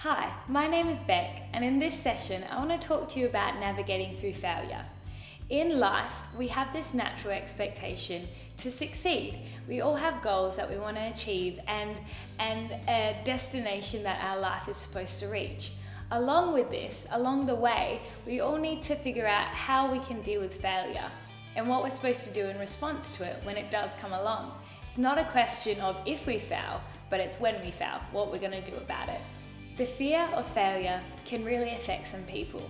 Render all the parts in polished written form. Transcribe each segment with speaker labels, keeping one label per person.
Speaker 1: Hi, my name is Beck, and in this session I want to talk to you about navigating through failure. In life, we have this natural expectation to succeed. We all have goals that we want to achieve and a destination that our life is supposed to reach. Along with this, along the way, we all need to figure out how we can deal with failure and what we're supposed to do in response to it when it does come along. It's not a question of if we fail, but it's when we fail, what we're going to do about it. The fear of failure can really affect some people.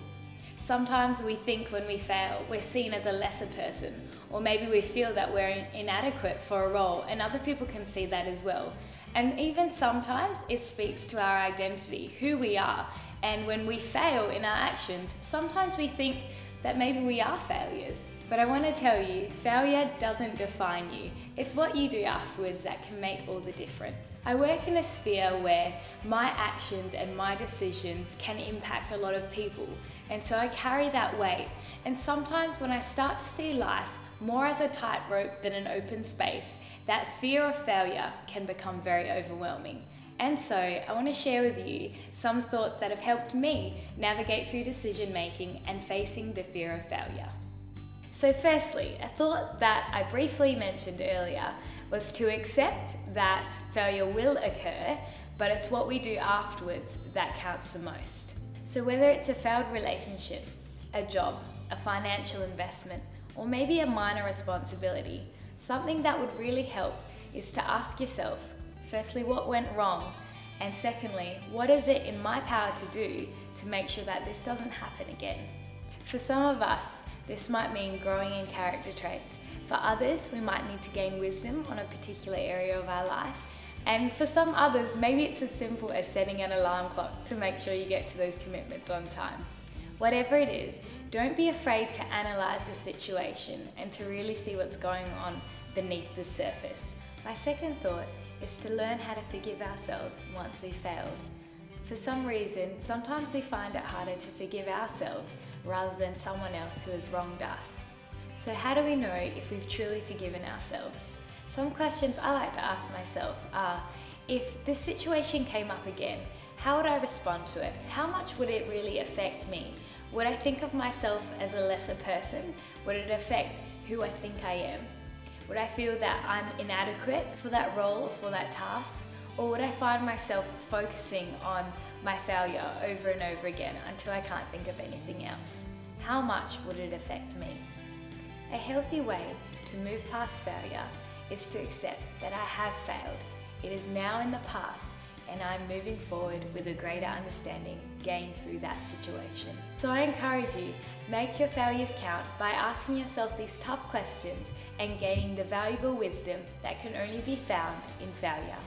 Speaker 1: Sometimes we think when we fail, we're seen as a lesser person, or maybe we feel that we're inadequate for a role, and other people can see that as well. And even sometimes it speaks to our identity, who we are. And when we fail in our actions, sometimes we think that maybe we are failures. But I want to tell you, failure doesn't define you. It's what you do afterwards that can make all the difference. I work in a sphere where my actions and my decisions can impact a lot of people, and so I carry that weight. And sometimes when I start to see life more as a tightrope than an open space, that fear of failure can become very overwhelming. And so I want to share with you some thoughts that have helped me navigate through decision making and facing the fear of failure. So firstly, a thought that I briefly mentioned earlier was to accept that failure will occur, but it's what we do afterwards that counts the most. So whether it's a failed relationship, a job, a financial investment, or maybe a minor responsibility, something that would really help is to ask yourself, firstly, what went wrong? And secondly, what is it in my power to do to make sure that this doesn't happen again? For some of us, this might mean growing in character traits. For others, we might need to gain wisdom on a particular area of our life. And for some others, maybe it's as simple as setting an alarm clock to make sure you get to those commitments on time. Whatever it is, don't be afraid to analyze the situation and to really see what's going on beneath the surface. My second thought is to learn how to forgive ourselves once we've failed. For some reason, sometimes we find it harder to forgive ourselves rather than someone else who has wronged us. So how do we know if we've truly forgiven ourselves? Some questions I like to ask myself are, if this situation came up again, how would I respond to it? How much would it really affect me? Would I think of myself as a lesser person? Would it affect who I think I am? Would I feel that I'm inadequate for that role or for that task? Or would I find myself focusing on my failure over and over again until I can't think of anything else? How much would it affect me? A healthy way to move past failure is to accept that I have failed. It is now in the past, and I'm moving forward with a greater understanding gained through that situation. So I encourage you, make your failures count by asking yourself these tough questions and gaining the valuable wisdom that can only be found in failure.